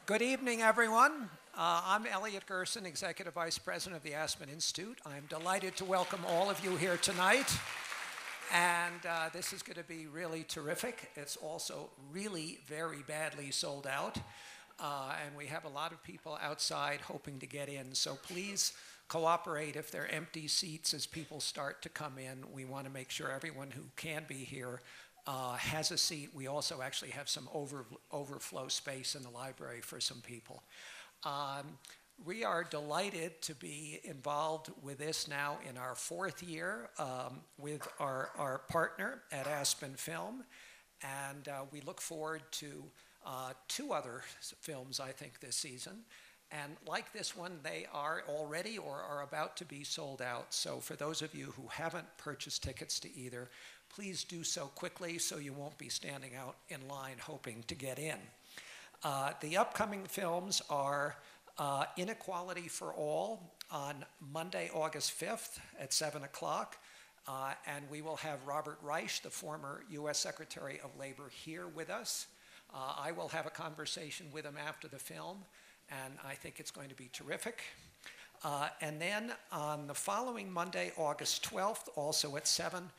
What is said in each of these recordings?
Good evening, everyone. I'm Elliot Gerson, Executive Vice President of the Aspen Institute. I'm delighted to welcome all of you here tonight. And this is going to be really terrific. It's also really very badly sold out. And we have a lot of people outside hoping to get in. So please cooperate if there are empty seats as people start to come in. We want to make sure everyone who can be here has a seat. We also actually have some overflow space in the library for some people. We are delighted to be involved with this now in our fourth year with our partner at Aspen Film. And we look forward to two other films, I think, this season. And like this one, they are already or are about to be sold out. So for those of you who haven't purchased tickets to either, please do so quickly so you won't be standing out in line hoping to get in. The upcoming films are Inequality for All on Monday, August 5th at 7 o'clock. And we will have Robert Reich, the former U.S. Secretary of Labor, here with us. I will have a conversation with him after the film, and I think it's going to be terrific. And then on the following Monday, August 12th, also at 7,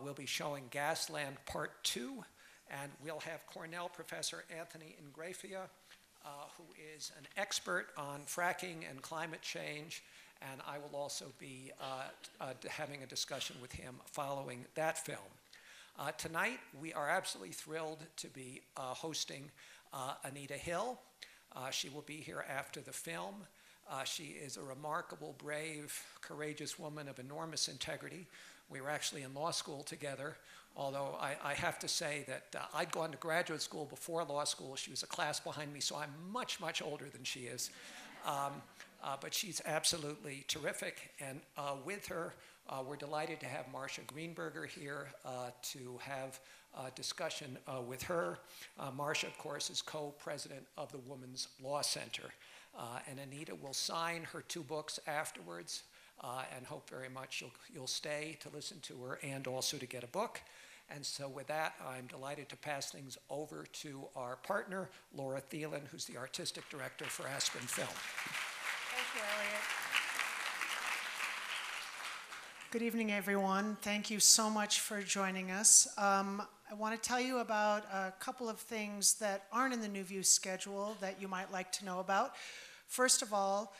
we'll be showing Gasland Part 2, and we'll have Cornell Professor Anthony Ingrafia, who is an expert on fracking and climate change, and I will also be having a discussion with him following that film. Tonight, we are absolutely thrilled to be hosting Anita Hill. She will be here after the film. She is a remarkable, brave, courageous woman of enormous integrity. We were actually in law school together, although I have to say that I'd gone to graduate school before law school. She was a class behind me, so I'm much, much older than she is. But she's absolutely terrific, and with her, we're delighted to have Marcia Greenberger here to have a discussion with her. Marcia, of course, is co-president of the Women's Law Center. And Anita will sign her 2 books afterwards, and hope very much you'll stay to listen to her and also to get a book. And so with that, I'm delighted to pass things over to our partner, Laura Thielen, who's the artistic director for Aspen Film. Thank you, Elliot. Good evening, everyone. Thank you so much for joining us. I want to tell you about a couple of things that aren't in the New View schedule that you might like to know about. First of all,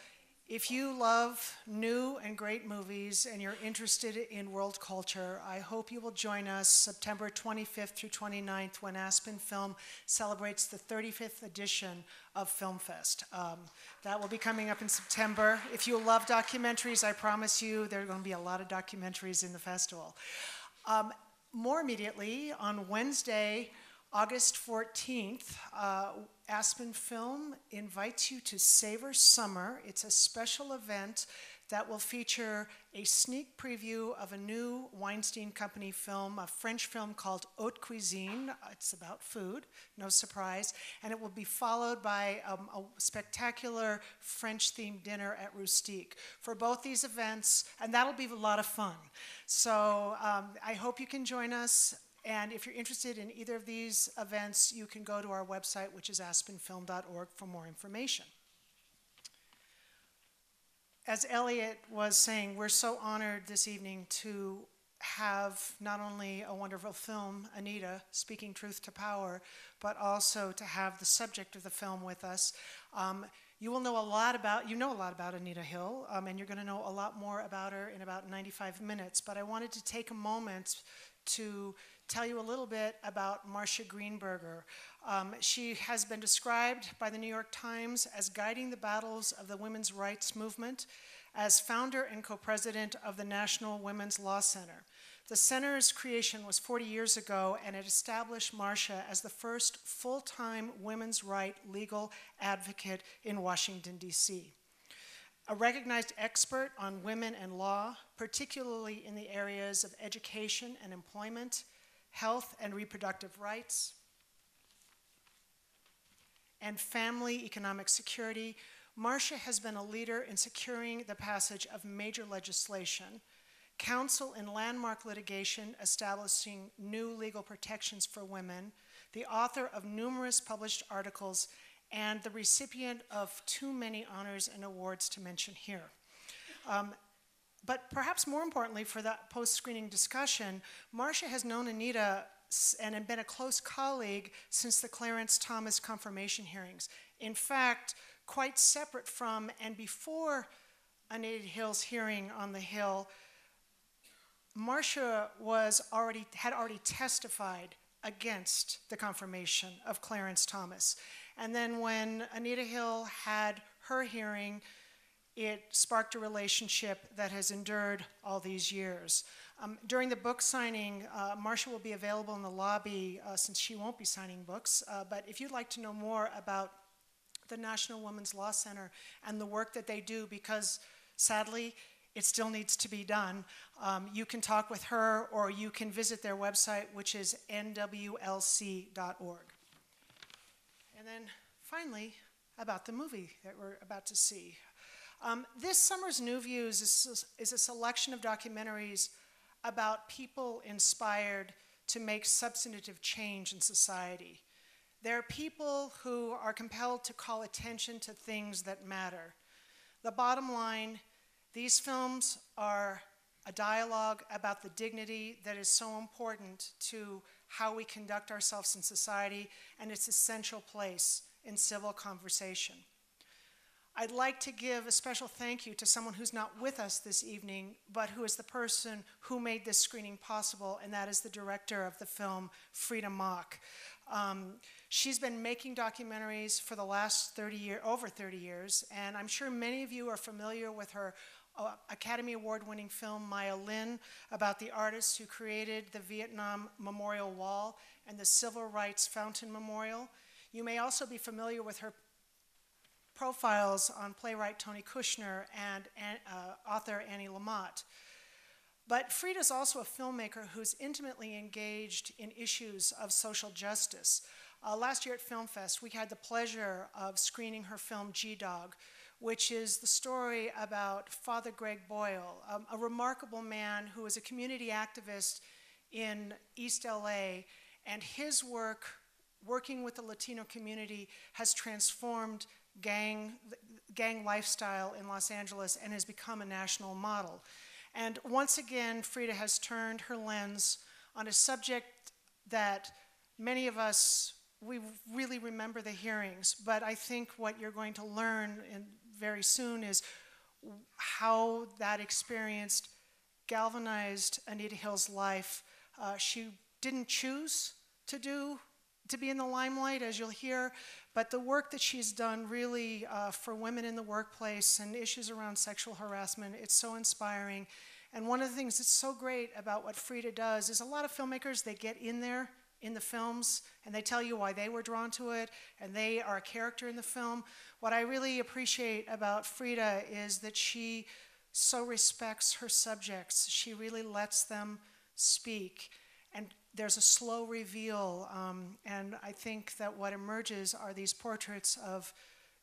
if you love new and great movies and you're interested in world culture, I hope you will join us September 25th through 29th when Aspen Film celebrates the 35th edition of Film Fest. That will be coming up in September. If you love documentaries, I promise you there are going to be a lot of documentaries in the festival. More immediately, on Wednesday, August 14th, Aspen Film invites you to Savor Summer. It's a special event that will feature a sneak preview of a new Weinstein Company film, a French film called Haute Cuisine. It's about food, no surprise. And it will be followed by a spectacular French-themed dinner at Rustique. For both these events, and that'll be a lot of fun. So I hope you can join us. And if you're interested in either of these events, you can go to our website, which is aspenfilm.org, for more information. As Elliot was saying, we're so honored this evening to have not only a wonderful film, Anita, Speaking Truth to Power, but also to have the subject of the film with us. You know a lot about Anita Hill, and you're going to know a lot more about her in about 95 minutes. But I wanted to take a moment to tell you a little bit about Marcia Greenberger. She has been described by the New York Times as guiding the battles of the women's rights movement, as founder and co-president of the National Women's Law Center. The center's creation was 40 years ago, and it established Marcia as the first full-time women's right legal advocate in Washington, D.C. A recognized expert on women and law, particularly in the areas of education and employment, health and reproductive rights, and family economic security, Marcia has been a leader in securing the passage of major legislation, counsel in landmark litigation establishing new legal protections for women, the author of numerous published articles, and the recipient of too many honors and awards to mention here. But perhaps more importantly for that post-screening discussion, Marcia has known Anita and been a close colleague since the Clarence Thomas confirmation hearings. In fact, quite separate from and before Anita Hill's hearing on the Hill, Marcia had already testified against the confirmation of Clarence Thomas. And then when Anita Hill had her hearing, it sparked a relationship that has endured all these years. During the book signing, Marcia will be available in the lobby since she won't be signing books. But if you'd like to know more about the National Women's Law Center and the work that they do, because sadly, it still needs to be done, you can talk with her or you can visit their website, which is nwlc.org. And then finally, about the movie that we're about to see. This summer's New Views is a selection of documentaries about people inspired to make substantive change in society. There are people who are compelled to call attention to things that matter. The bottom line, these films are a dialogue about the dignity that is so important to how we conduct ourselves in society and its essential place in civil conversation. I'd like to give a special thank you to someone who's not with us this evening, but who is the person who made this screening possible, and that is the director of the film, Freida Mock. She's been making documentaries for the last over 30 years, and I'm sure many of you are familiar with her Academy Award-winning film, Maya Lin, about the artists who created the Vietnam Memorial Wall and the Civil Rights Fountain Memorial. You may also be familiar with her profiles on playwright Tony Kushner and author Annie Lamott. But Freida's also a filmmaker who's intimately engaged in issues of social justice. Last year at Film Fest, we had the pleasure of screening her film G-Dog, which is the story about Father Greg Boyle, a remarkable man who is a community activist in East LA, and his work, working with the Latino community, has transformed gang lifestyle in Los Angeles and has become a national model. And once again, Freida has turned her lens on a subject that many of us, we really remember the hearings, but I think what you're going to learn very soon is how that experience galvanized Anita Hill's life. She didn't choose to be in the limelight, as you'll hear, but the work that she's done really for women in the workplace and issues around sexual harassment, it's so inspiring. And one of the things that's so great about what Freida does is a lot of filmmakers, they get in there in the films and they tell you why they were drawn to it and they are a character in the film. What I really appreciate about Freida is that she so respects her subjects. She really lets them speak. And there's a slow reveal, and I think that what emerges are these portraits of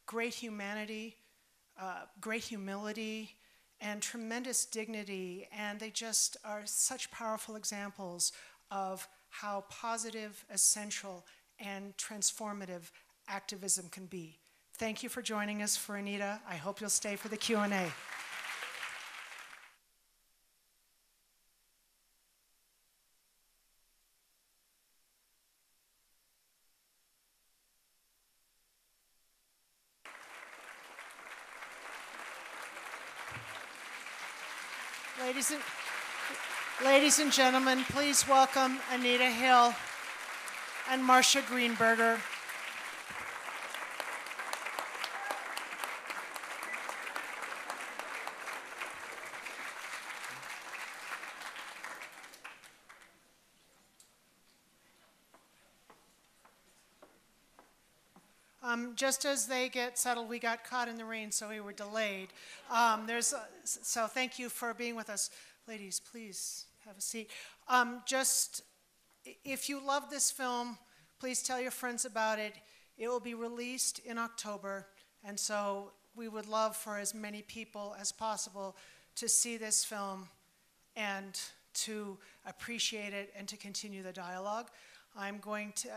great humanity, great humility, and tremendous dignity, and they just are such powerful examples of how positive, essential, and transformative activism can be. Thank you for joining us for Anita. I hope you'll stay for the Q&A. Ladies and gentlemen, please welcome Anita Hill and Marcia Greenberger. Just as they get settled, we got caught in the rain, so we were delayed. So thank you for being with us. Ladies, please have a seat. If you love this film, please tell your friends about it. It will be released in October, and so we would love for as many people as possible to see this film and to appreciate it and to continue the dialogue. I'm going to,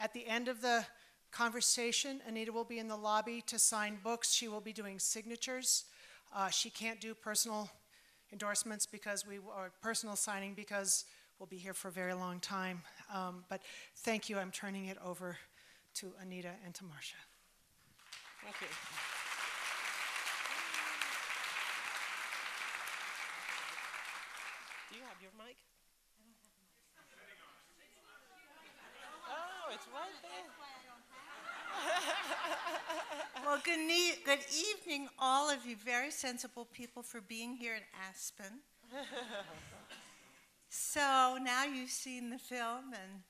at the end of the conversation. Anita will be in the lobby to sign books. She will be doing signatures. She can't do personal endorsements or personal signing because we'll be here for a very long time. But thank you. I'm turning it over to Anita and to Marcia. Thank you. Do you have your mic? Oh, it's right there. Well, good evening, all of you very sensible people, for being here in Aspen. So now you've seen the film, and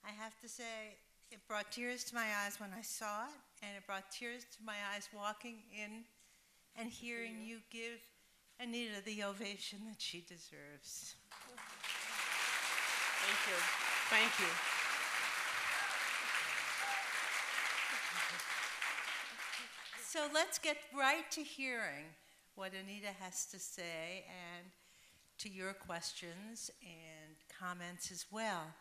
I have to say it brought tears to my eyes when I saw it, and it brought tears to my eyes walking in and hearing you give Anita the ovation that she deserves. Thank you. Thank you. So let's get right to hearing what Anita has to say and to your questions and comments as well.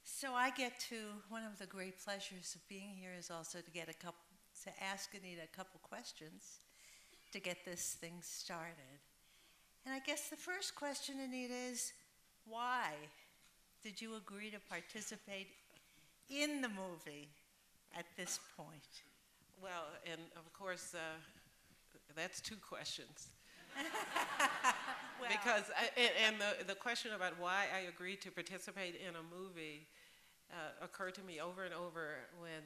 So I get to, one of the great pleasures of being here is also to ask Anita a couple questions to get this thing started. And I guess the first question, Anita, is why did you agree to participate in the movie at this point? Well, and of course, that's two questions. Well, Because, the question about why I agreed to participate in a movie occurred to me over and over when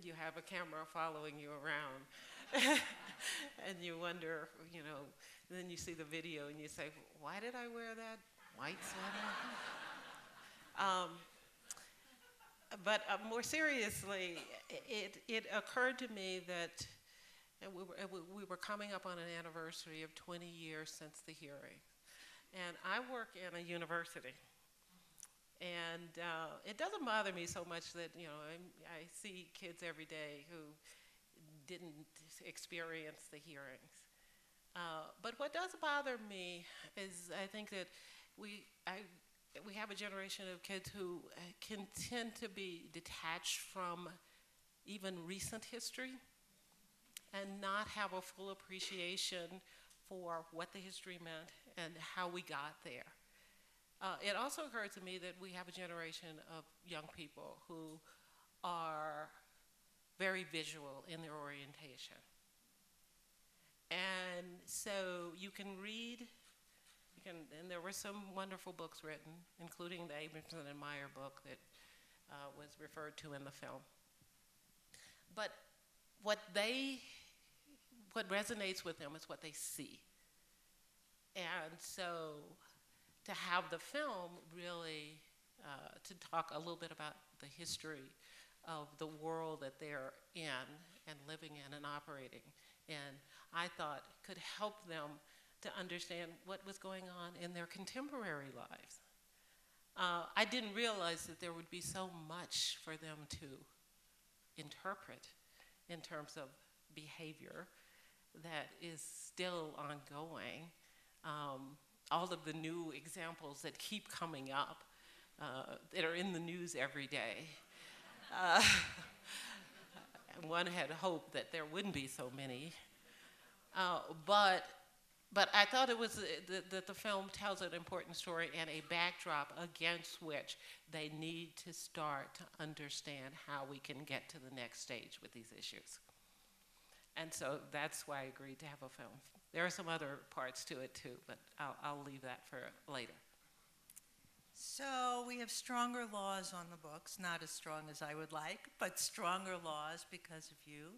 you have a camera following you around. And you wonder, then you see the video and you say, why did I wear that white sweater? But more seriously, it occurred to me that we were coming up on an anniversary of 20 years since the hearing. And I work in a university. And it doesn't bother me so much that, I see kids every day who didn't experience the hearings. But what does bother me is I think that we have a generation of kids who can tend to be detached from even recent history and not have a full appreciation for what the history meant and how we got there. It also occurred to me that we have a generation of young people who are very visual in their orientation. And so you can read, and there were some wonderful books written, including the Abramson and Meyer book that was referred to in the film. But what resonates with them is what they see. And so to have the film really, to talk a little bit about the history of the world that they're in and living in and operating in, I thought could help them to understand what was going on in their contemporary lives. I didn't realize that there would be so much for them to interpret in terms of behavior that is still ongoing. All of the new examples that keep coming up, that are in the news every day. One had hoped that there wouldn't be so many. But I thought it was that the film tells an important story and a backdrop against which they need to start to understand how we can get to the next stage with these issues. And so that's why I agreed to have a film. There are some other parts to it too, but I'll leave that for later. So we have stronger laws on the books, not as strong as I would like, but stronger laws because of you.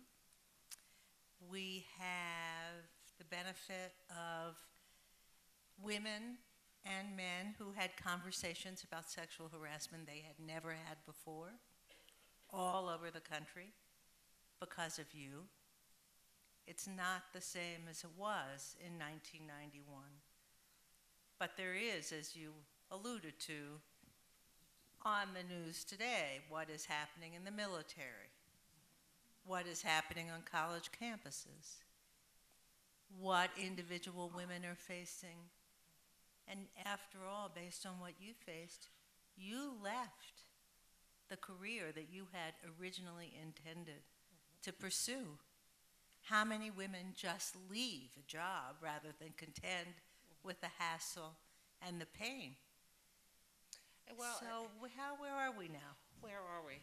We have the benefit of women and men who had conversations about sexual harassment they had never had before, all over the country, because of you. It's not the same as it was in 1991. But there is, as you alluded to, on the news today, what is happening in the military, what is happening on college campuses, what individual women are facing. And after all, based on what you faced, you left the career that you had originally intended to pursue. How many women just leave a job rather than contend with the hassle and the pain? Well, so where are we now? Where are we?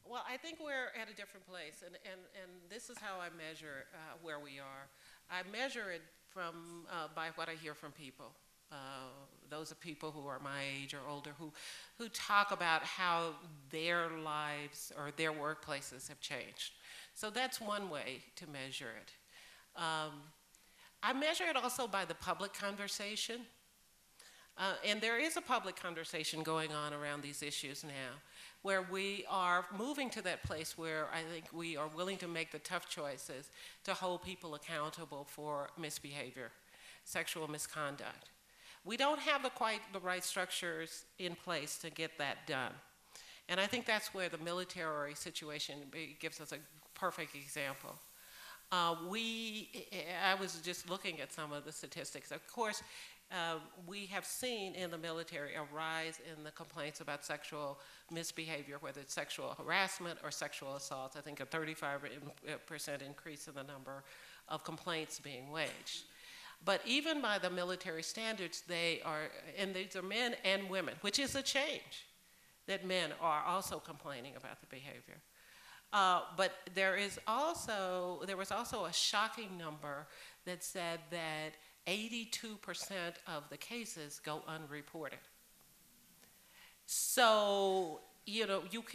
Well, I think we're at a different place, and this is how I measure where we are. I measure it from by what I hear from people. Those are people who are my age or older who talk about how their lives or their workplaces have changed. So that's one way to measure it. I measure it also by the public conversation. And there is a public conversation going on around these issues now, where we are moving to that place where I think we are willing to make the tough choices to hold people accountable for misbehavior, sexual misconduct. We don't have quite the right structures in place to get that done. And I think that's where the military situation gives us a perfect example. I was just looking at some of the statistics. Of course, we have seen in the military a rise in the complaints about sexual misbehavior, whether it's sexual harassment or sexual assault. I think a 35% increase in the number of complaints being waged. But even by the military standards, they are, and these are men and women, which is a change, that men are also complaining about the behavior. But there was also a shocking number that said that 82% of the cases go unreported. So, you know, you've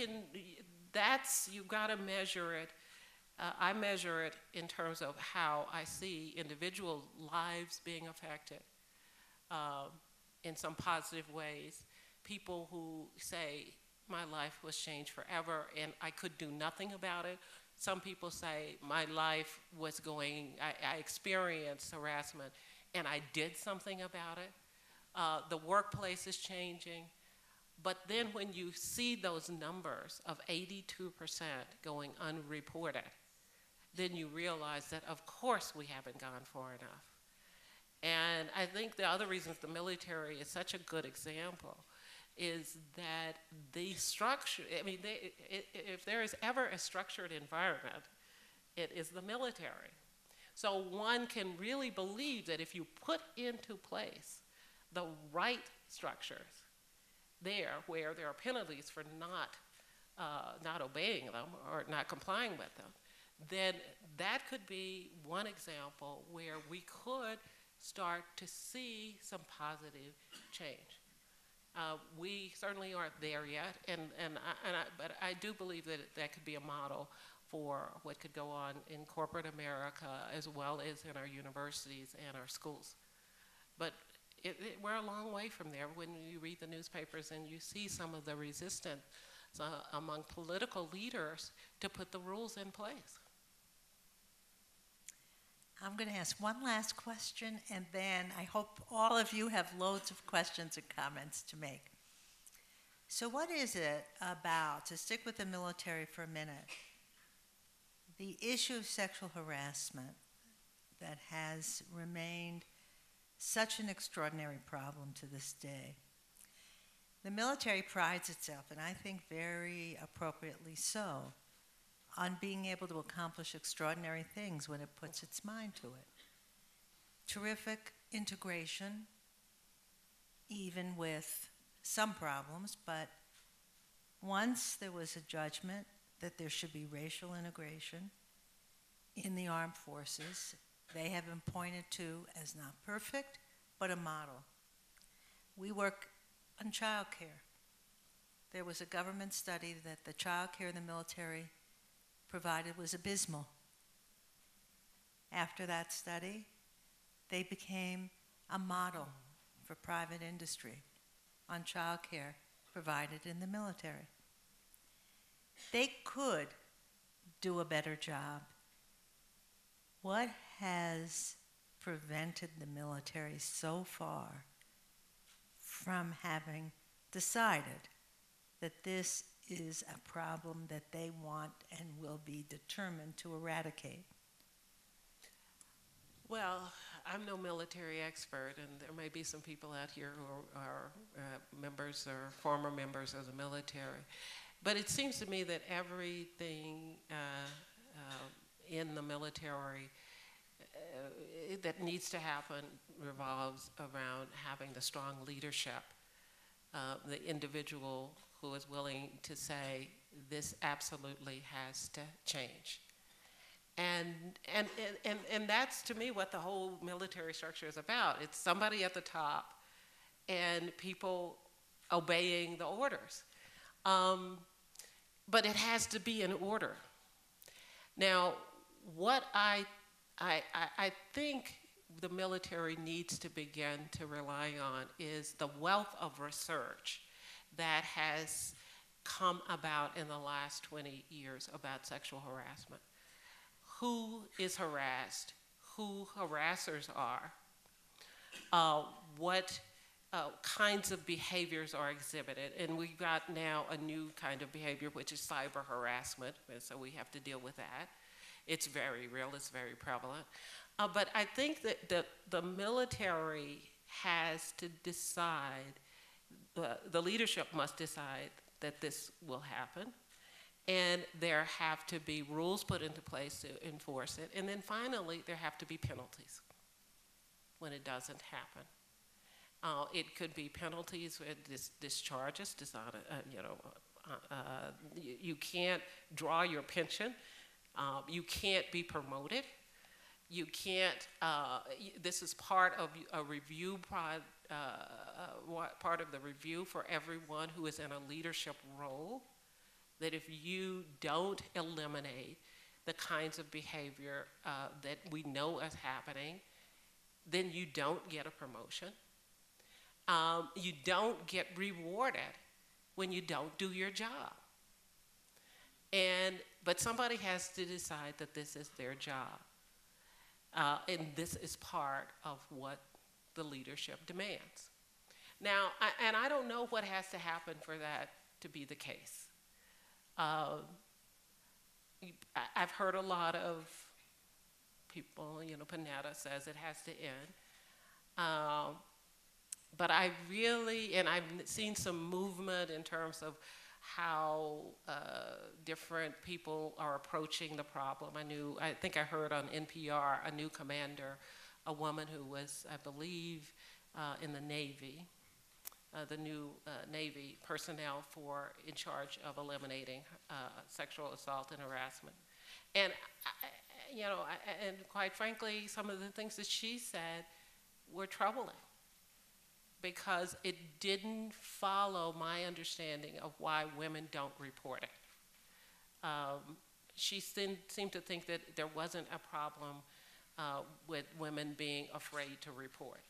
got to measure it. I measure it in terms of how I see individual lives being affected in some positive ways. People who say, my life was changed forever and I could do nothing about it. Some people say, my life was I experienced harassment and I did something about it. The workplace is changing. But then when you see those numbers of 82% going unreported, then you realize that of course we haven't gone far enough. And I think the other reasons the military is such a good example is that the structure, I mean, if there is ever a structured environment, it is the military. So one can really believe that if you put into place the right structures there, where there are penalties for not obeying them or not complying with them, then that could be one example where we could start to see some positive change. We certainly aren't there yet, but I do believe that that could be a model for what could go on in corporate America as well as in our universities and our schools. But we're a long way from there when you read the newspapers and you see some of the resistance among political leaders to put the rules in place. I'm going to ask one last question, and then I hope all of you have loads of questions and comments to make. So what is it about, to stick with the military for a minute, the issue of sexual harassment that has remained such an extraordinary problem to this day? The military prides itself, and I think very appropriately so, on being able to accomplish extraordinary things when it puts its mind to it. Terrific integration, even with some problems, but once there was a judgment that there should be racial integration in the armed forces, they have been pointed to as not perfect, but a model. We work on child care. There was a government study that the child care in the military provided was abysmal. After that study, they became a model for private industry on child care provided in the military. They could do a better job. What has prevented the military so far from having decided that this is a problem that they want and will be determined to eradicate? Well, I'm no military expert, and there may be some people out here who are members or former members of the military. But it seems to me that everything in the military that needs to happen revolves around having the strong leadership, the individual who is willing to say, this absolutely has to change. And that's, to me, what the whole military structure is about. It's somebody at the top and people obeying the orders. But it has to be in order. Now, what I think the military needs to begin to rely on is the wealth of research that has come about in the last 20 years about sexual harassment. Who is harassed, who harassers are, what kinds of behaviors are exhibited. And we've got now a new kind of behavior, which is cyber harassment, so we have to deal with that. It's very real, it's very prevalent. But I think that the military has to decide, the leadership must decide that this will happen. And there have to be rules put into place to enforce it. And then finally, there have to be penalties when it doesn't happen. It could be penalties with discharges, you can't draw your pension. You can't be promoted. You can't, this is part of a review, part of the review for everyone who is in a leadership role, that if you don't eliminate the kinds of behavior that we know is happening, then you don't get a promotion. You don't get rewarded when you don't do your job. But somebody has to decide that this is their job. And this is part of what the leadership demands. Now, I don't know what has to happen for that to be the case. I've heard a lot of people, Panetta says it has to end. But I've seen some movement in terms of how different people are approaching the problem. I think I heard on NPR a new commander, a woman who was, I believe, in the Navy, the new Navy personnel in charge of eliminating sexual assault and harassment. And, and quite frankly, some of the things that she said were troubling, because it didn't follow my understanding of why women don't report it. She seemed to think that there wasn't a problem with women being afraid to report.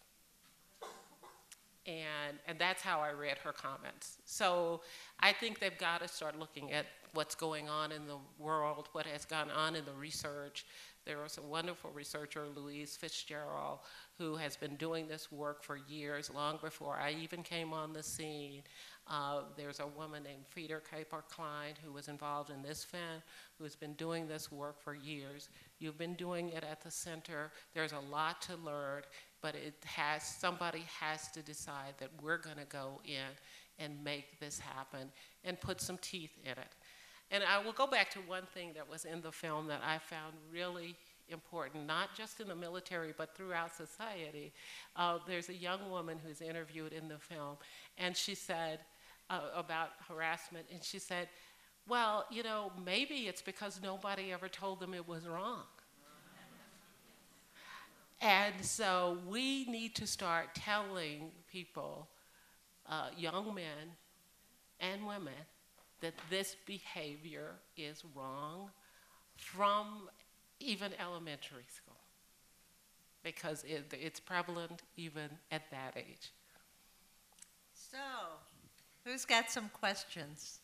And that's how I read her comments. So I think they've got to start looking at what's going on in the world, what has gone on in the research. There was a wonderful researcher, Louise Fitzgerald, who has been doing this work for years, long before I even came on the scene. There's a woman named Frieda Kaper-Klein who was involved in this film, who has been doing this work for years. You've been doing it at the center. There's a lot to learn, but somebody has to decide that we're gonna go in and make this happen and put some teeth in it. And I will go back to one thing that was in the film that I found really important, not just in the military, but throughout society. There's a young woman who's interviewed in the film, and she said about harassment, and she said, well, maybe it's because nobody ever told them it was wrong. And so we need to start telling people, young men and women, that this behavior is wrong from even elementary school, because it's prevalent even at that age. So, who's got some questions?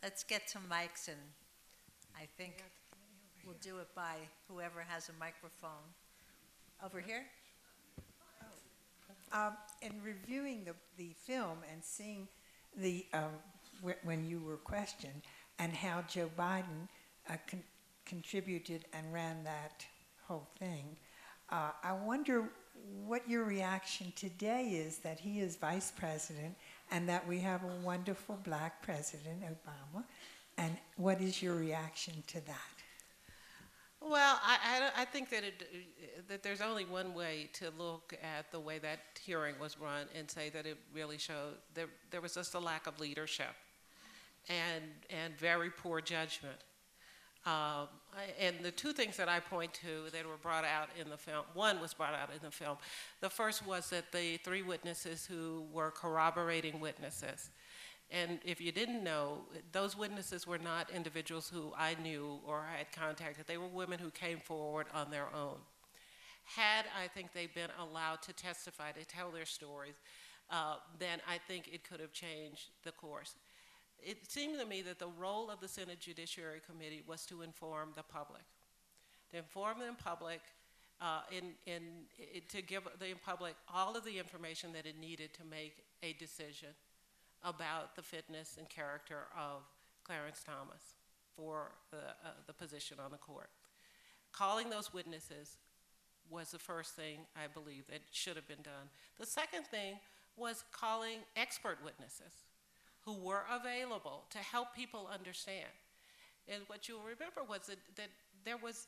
Let's get some mics, and I think we'll do it by whoever has a microphone. Over here? In reviewing the film and seeing when you were questioned, and how Joe Biden contributed and ran that whole thing, I wonder what your reaction today is that he is vice president and that we have a wonderful black president, Obama. And what is your reaction to that? Well, I think that there's only one way to look at the way that hearing was run and say that it really showed there was just a lack of leadership and very poor judgment. And the two things that I point to that were brought out in the film, one was brought out in the film. The first was that the three witnesses who were corroborating witnesses, and if you didn't know, those witnesses were not individuals who I knew or had contacted. They were women who came forward on their own. Had, I think, they been allowed to testify, to tell their stories, then I think it could have changed the course. It seemed to me that the role of the Senate Judiciary Committee was to inform the public. To inform the public, to give the public all of the information that it needed to make a decision about the fitness and character of Clarence Thomas for the position on the court. Calling those witnesses was the first thing I believe that should have been done. The second thing was calling expert witnesses who were available to help people understand. And what you'll remember was that there was,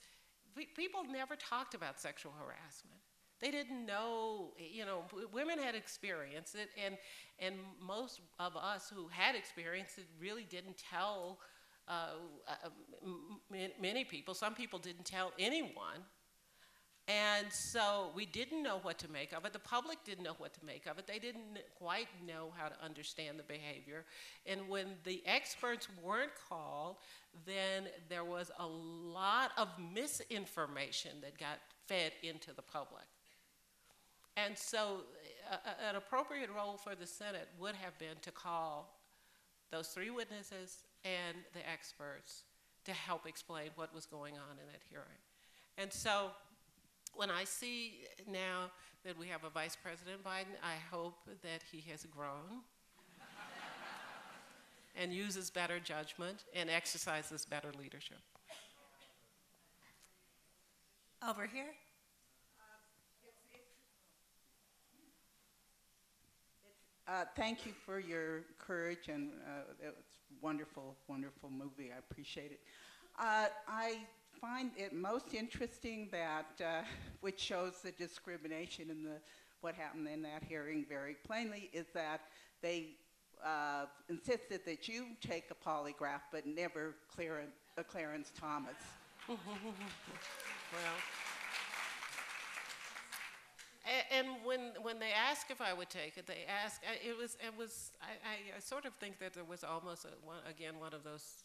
people never talked about sexual harassment. They didn't know, women had experienced it, and most of us who had experienced it really didn't tell many people. Some people didn't tell anyone. And so we didn't know what to make of it. The public didn't know what to make of it. They didn't quite know how to understand the behavior. And when the experts weren't called, then there was a lot of misinformation that got fed into the public. And so an appropriate role for the Senate would have been to call those three witnesses and the experts to help explain what was going on in that hearing. And so when I see now that we have a Vice President Biden, I hope that he has grown and uses better judgment and exercises better leadership. Over here. Thank you for your courage, and it was a wonderful, wonderful movie. I appreciate it. I find it most interesting that, which shows the discrimination in what happened in that hearing very plainly, is that they insisted that you take a polygraph, but never Clarence Thomas. Well. And when they asked if I would take it, they asked. I sort of think that there was almost one of those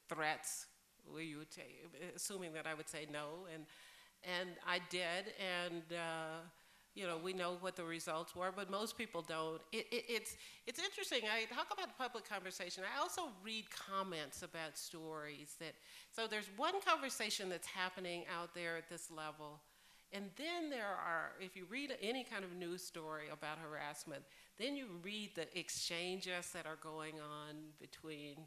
threats where you would take, assuming that I would say no, and I did, and we know what the results were, but most people don't. It's interesting. I talk about public conversation. I also read comments about stories so there's one conversation that's happening out there at this level. And then there are, if you read any kind of news story about harassment, then you read the exchanges that are going on between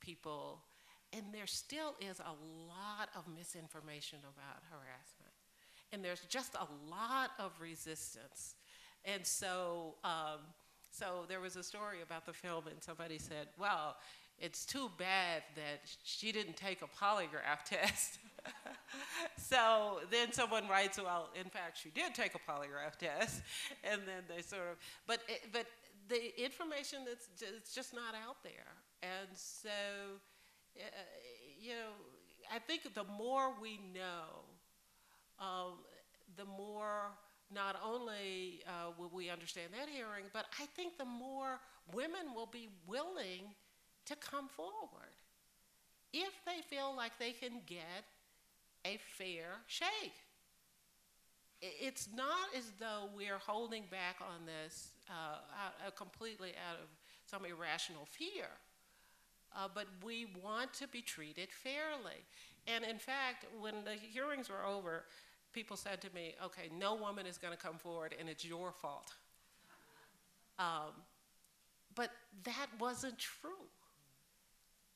people, and there still is a lot of misinformation about harassment. And there's just a lot of resistance. And so, so there was a story about the film, and somebody said, well, it's too bad that she didn't take a polygraph test. So then someone writes, well, in fact, she did take a polygraph test. And then they sort of, but the information it's just not out there. And so, I think the more we know, the more not only will we understand that hearing, but I think the more women will be willing to come forward if they feel like they can get a fair shake. It's not as though we're holding back on this completely out of some irrational fear, but we want to be treated fairly. And in fact, when the hearings were over, people said to me, okay, no woman is going to come forward and it's your fault. But that wasn't true.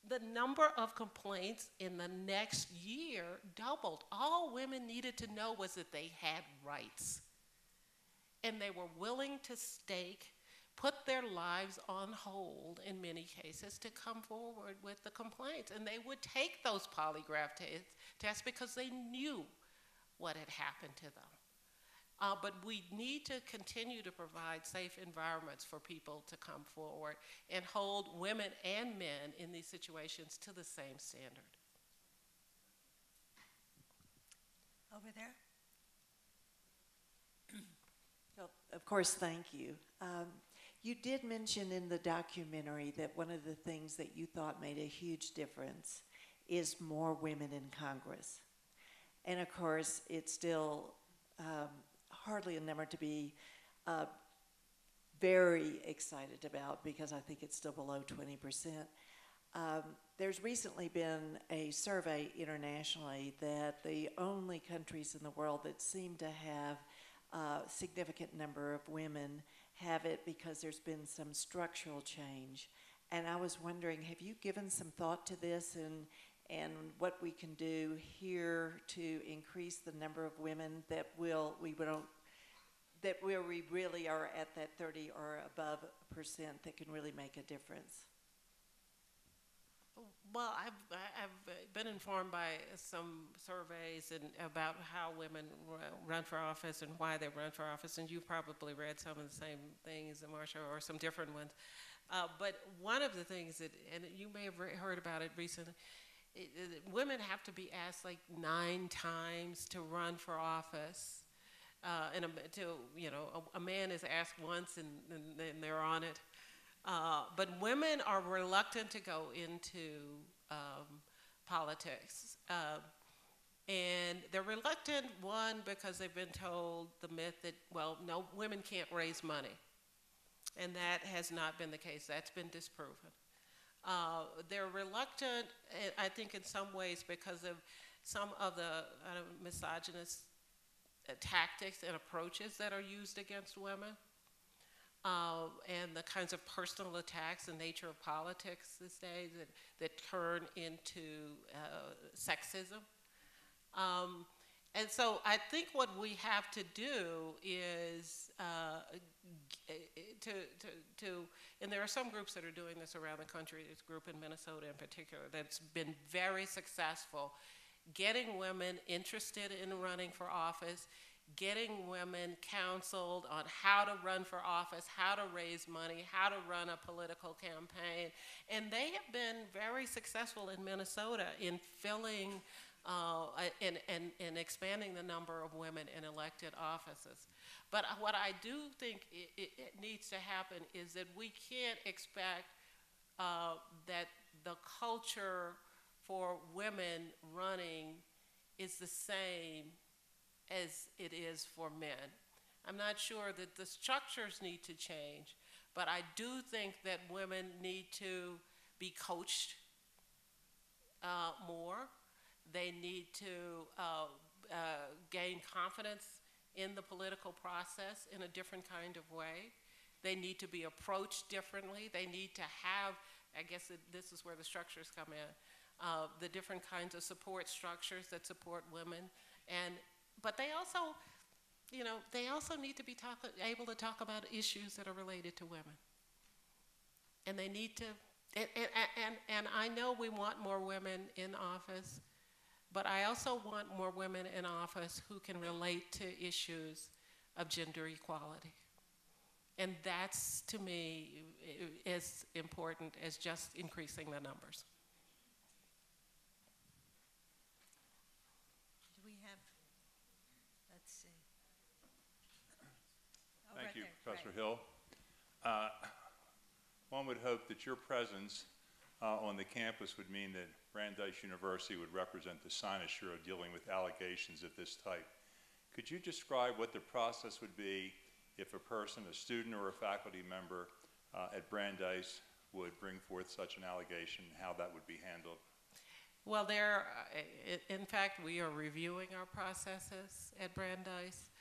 The number of complaints in the next year doubled. All women needed to know was that they had rights. And they were willing to stake put their lives on hold in many cases to come forward with the complaints. And they would take those polygraph tests because they knew what had happened to them. But we need to continue to provide safe environments for people to come forward and hold women and men in these situations to the same standard. Over there. Well, of course, thank you. You did mention in the documentary that one of the things that you thought made a huge difference is more women in Congress. And of course, it's still hardly a number to be very excited about, because I think it's still below 20%. There's recently been a survey internationally that the only countries in the world that seem to have a significant number of women have it because there's been some structural change. And I was wondering, have you given some thought to this and what we can do here to increase the number of women that we really are at that 30 or above % that can really make a difference? Well, I've been informed by some surveys about how women run for office and why they run for office, and you've probably read some of the same things, Marcia, or some different ones. But one of the things that, and you may have heard about it recently, women have to be asked like 9 times to run for office. A man is asked once and they're on it. But women are reluctant to go into politics. And they're reluctant, one, because they've been told the myth that, well, no, women can't raise money. And that has not been the case. That's been disproven. They're reluctant, I think, in some ways because of some of the misogynist tactics and approaches that are used against women. And the kinds of personal attacks, the nature of politics these days that turn into sexism. And so I think what we have to do is and there are some groups that are doing this around the country. There's a group in Minnesota in particular that's been very successful getting women interested in running for office, getting women counseled on how to run for office, how to raise money, how to run a political campaign. And they have been very successful in Minnesota in filling and expanding the number of women in elected offices. But what I do think it needs to happen is that we can't expect that the culture for women running is the same as it is for men. I'm not sure that the structures need to change, but I do think that women need to be coached more. They need to gain confidence in the political process in a different kind of way. They need to be approached differently. They need to have, I guess this is where the structures come in, the different kinds of support structures that support women. But they also, they also need to be able to talk about issues that are related to women. And they need to, and I know we want more women in office, but I also want more women in office who can relate to issues of gender equality. And that's, to me, as important as just increasing the numbers. Do we have, let's see. Oh, Thank right you, there, Professor right. Hill. One would hope that your presence on the campus would mean that Brandeis University would represent the cynosure of dealing with allegations of this type. Could you describe what the process would be if a person, a student or a faculty member at Brandeis would bring forth such an allegation, how that would be handled? Well, in fact, we are reviewing our processes at Brandeis.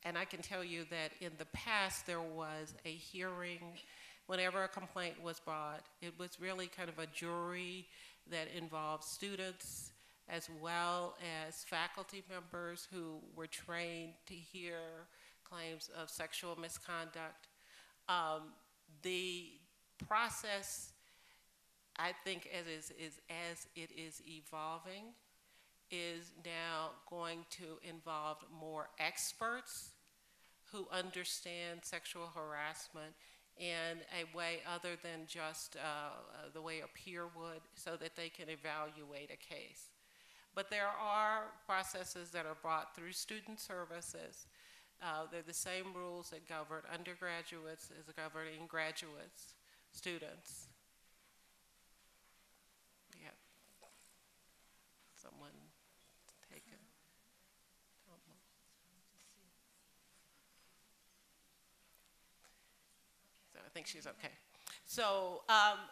And I can tell you that in the past, there was a hearing. Whenever a complaint was brought, it was really kind of a jury that involved students as well as faculty members who were trained to hear claims of sexual misconduct. The process, I think, as it is evolving, is now going to involve more experts who understand sexual harassment in a way other than just the way a peer would, so that they can evaluate a case. But there are processes that are brought through student services. They're the same rules that govern undergraduates as governing graduates, students. Yeah. Someone take it. So I think she's okay. So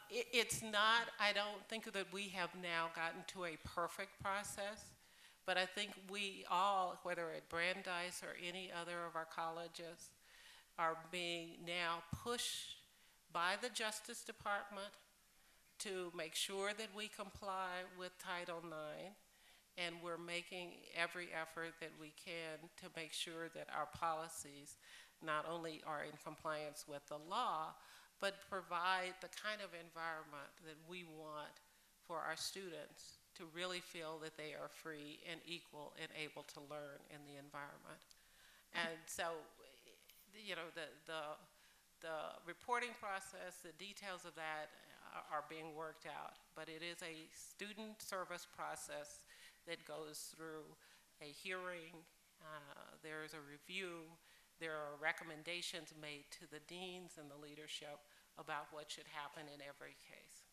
it's not, I don't think that we have now gotten to a perfect process, but I think we all, whether at Brandeis or any other of our colleges, are being now pushed by the Justice Department to make sure that we comply with Title IX, and we're making every effort that we can to make sure that our policies not only are in compliance with the law, but provide the kind of environment that we want for our students to really feel that they are free and equal and able to learn in the environment. And so, you know, the reporting process, the details of that are being worked out, but it is a student service process that goes through a hearing, there is a review, there are recommendations made to the deans and the leadership about what should happen in every case.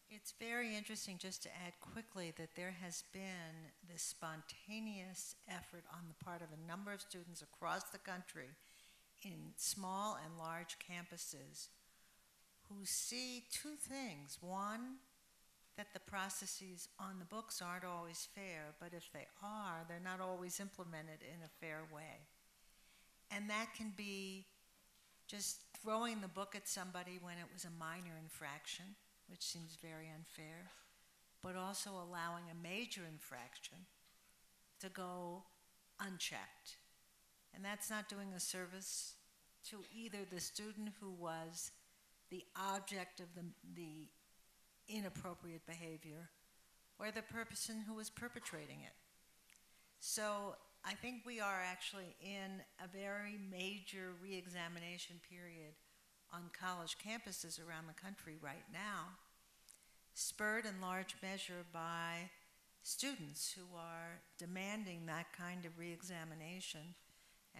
It's very interesting, just to add quickly, that there has been this spontaneous effort on the part of a number of students across the country in small and large campuses who see two things. One, that the processes on the books aren't always fair, but if they are, they're not always implemented in a fair way. And that can be just throwing the book at somebody when it was a minor infraction, which seems very unfair, but also allowing a major infraction to go unchecked. And that's not doing a service to either the student who was the object of the inappropriate behavior or the person who was perpetrating it. So I think we are actually in a very major re-examination period on college campuses around the country right now, spurred in large measure by students who are demanding that kind of re-examination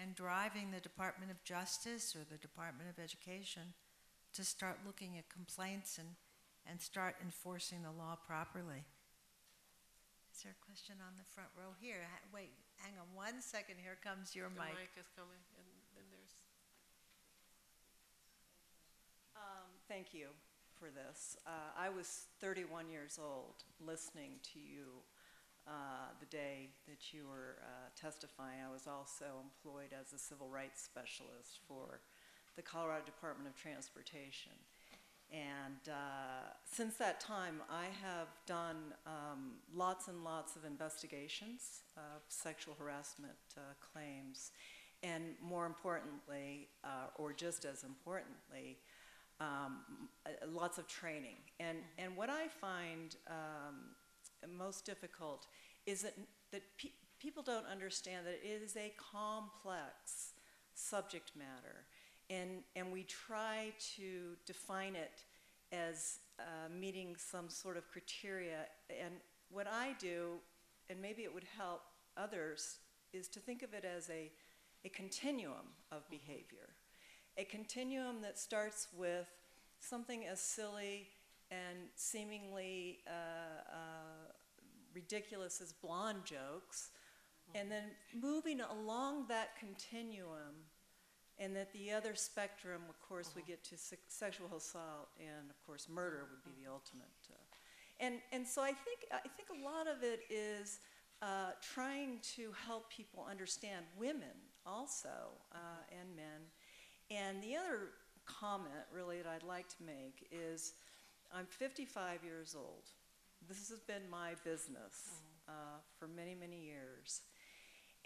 and driving the Department of Justice or the Department of Education to start looking at complaints and start enforcing the law properly. Is there a question on the front row here? Wait, hang on 1 second. Here comes your mic. The mic is coming, and then there's... Thank you for this. I was 31 years old listening to you the day that you were testifying. I was also employed as a civil rights specialist for the Colorado Department of Transportation. And since that time, I have done lots and lots of investigations of sexual harassment claims, and more importantly, or just as importantly, lots of training. And what I find most difficult is that people don't understand that it is a complex subject matter. And we try to define it as meeting some sort of criteria. And what I do, and maybe it would help others, is to think of it as a continuum of behavior. A continuum that starts with something as silly and seemingly ridiculous as blonde jokes, and then moving along that continuum. And that the other spectrum, of course, we get to sexual assault, and of course, murder would be the ultimate. And so I think a lot of it is trying to help people understand, women also, and men. And the other comment, really, that I'd like to make is, I'm 55 years old. This has been my business for many, many years.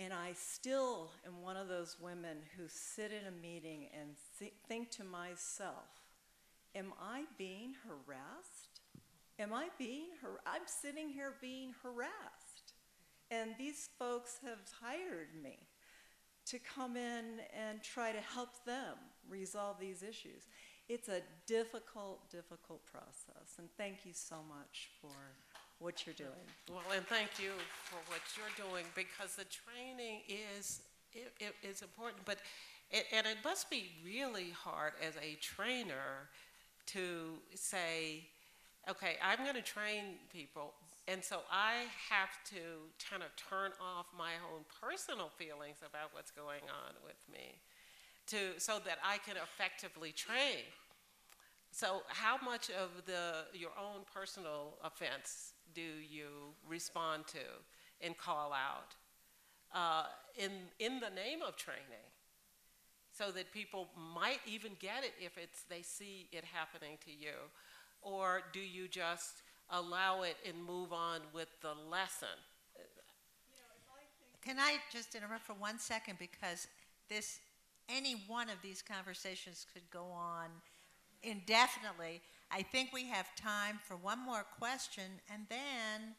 And I still am one of those women who sit in a meeting and think to myself, am I being harassed? I'm sitting here being harassed. And these folks have hired me to come in and try to help them resolve these issues. It's a difficult, difficult process. And thank you so much for what you're doing. Well, and thank you for what you're doing, because the training is important, but it must be really hard as a trainer to say, okay, I'm going to train people, and so I have to kind of turn off my own personal feelings about what's going on with me so that I can effectively train. So how much of your own personal offense do you respond to and call out in the name of training, so that people might even get it if they see it happening to you? Or do you just allow it and move on with the lesson? Can I just interrupt for 1 second, because any one of these conversations could go on indefinitely. I think we have time for one more question, and then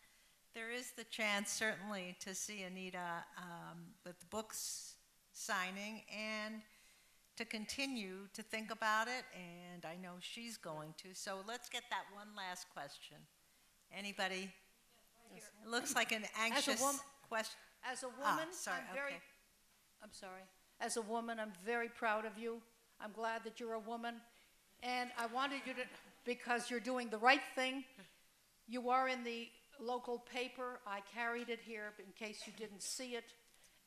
there is the chance certainly to see Anita with the books signing and to continue to think about it, and I know she's going to. So let's get that one last question. Anybody? It looks like an anxious question. As a woman, sorry, I'm sorry. As a woman, I'm very proud of you. I'm glad that you're a woman. And I wanted you to, because you're doing the right thing. You are in the local paper. I carried it here in case you didn't see it.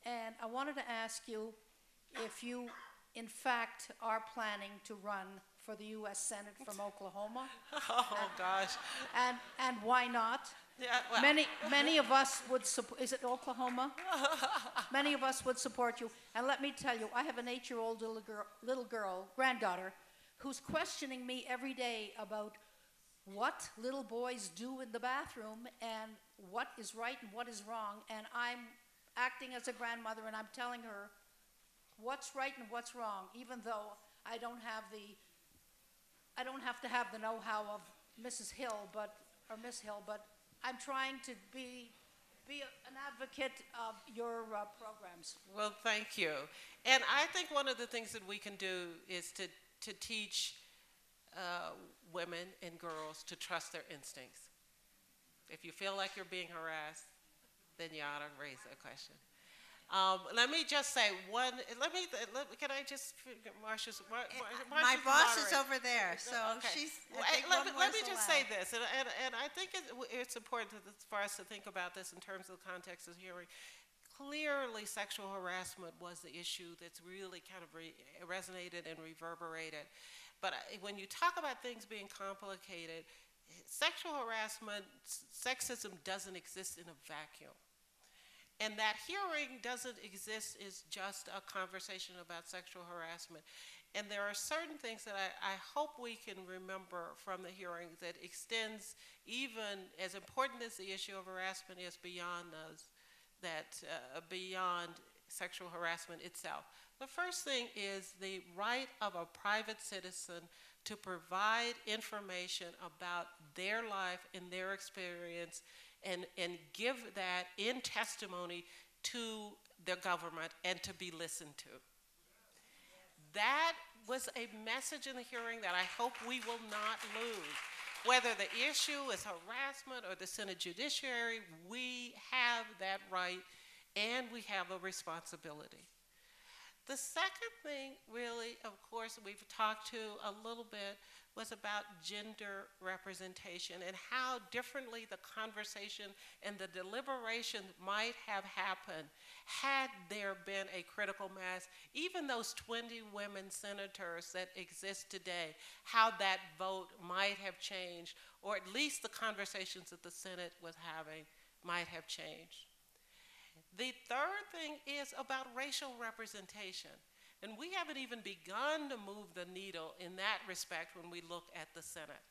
And I wanted to ask you if you, in fact, are planning to run for the U.S. Senate from Oklahoma. Oh, gosh. And why not? Yeah, well. Many of us would support, is it Oklahoma? Many of us would support you. And let me tell you, I have an 8-year-old little girl, granddaughter, who's questioning me every day about what little boys do in the bathroom and what is right and what is wrong. And I'm acting as a grandmother, and I'm telling her what's right and what's wrong, even though I don't have to have the know-how of Mrs. Hill, or Miss Hill, but I'm trying to be an advocate of your programs. Well, thank you. And I think one of the things that we can do is to teach women and girls to trust their instincts. If you feel like you're being harassed, then you ought to raise that question. Let me just say can I just, Marcia's my boss is over there, so okay. she's, let me just say this, and I think it's important for us to think about this in terms of the context of the hearing. Clearly, sexual harassment was the issue that's really kind of resonated and reverberated. But when you talk about things being complicated, sexual harassment, sexism doesn't exist in a vacuum. And that hearing doesn't exist as just a conversation about sexual harassment. And there are certain things that I hope we can remember from the hearing that extends, even as important as the issue of harassment is, beyond those, beyond sexual harassment itself. The first thing is the right of a private citizen to provide information about their life and their experience, and give that in testimony to the government and to be listened to. That was a message in the hearing that I hope we will not lose. Whether the issue is harassment or the Senate Judiciary, we have that right and we have a responsibility. The second thing, really, of course, we've talked to a little bit, was about gender representation and how differently the conversation and the deliberation might have happened had there been a critical mass. Even those 20 women senators that exist today, how that vote might have changed, or at least the conversations that the Senate was having might have changed. The third thing is about racial representation. And we haven't even begun to move the needle in that respect when we look at the Senate.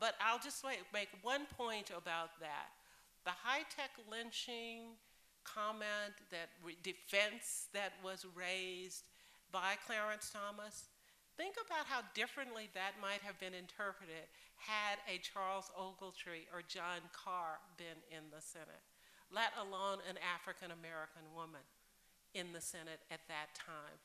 But I'll just make one point about that. The high-tech lynching comment, that defense that was raised by Clarence Thomas, think about how differently that might have been interpreted had a Charles Ogletree or John Carr been in the Senate, let alone an African American woman in the Senate at that time.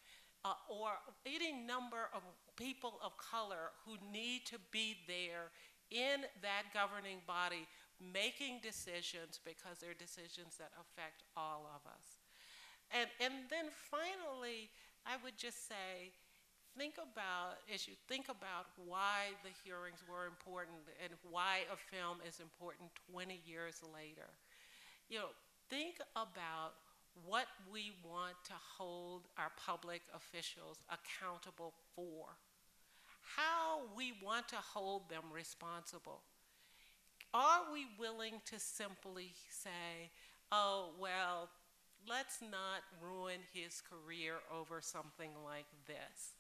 Or any number of people of color who need to be there in that governing body making decisions because they're decisions that affect all of us. And then finally, I would just say, think about, as you think about why the hearings were important and why a film is important 20 years later, think about what we want to hold our public officials accountable for, how we want to hold them responsible. Are we willing to simply say, oh, well, let's not ruin his career over something like this?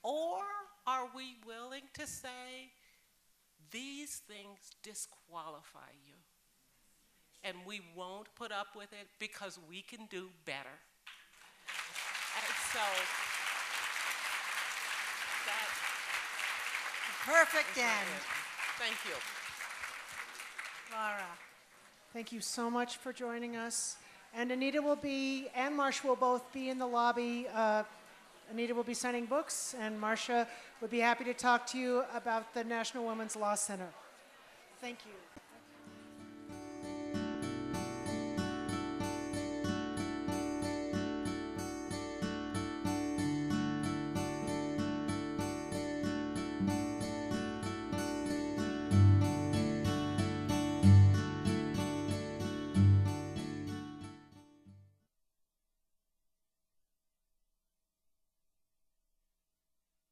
Or are we willing to say, these things disqualify you, and we won't put up with it because we can do better? And so, Perfect end. Thank you. Laura. Thank you so much for joining us. And Anita and Marcia will both be in the lobby. Anita will be signing books, and Marcia would be happy to talk to you about the National Women's Law Center. Thank you.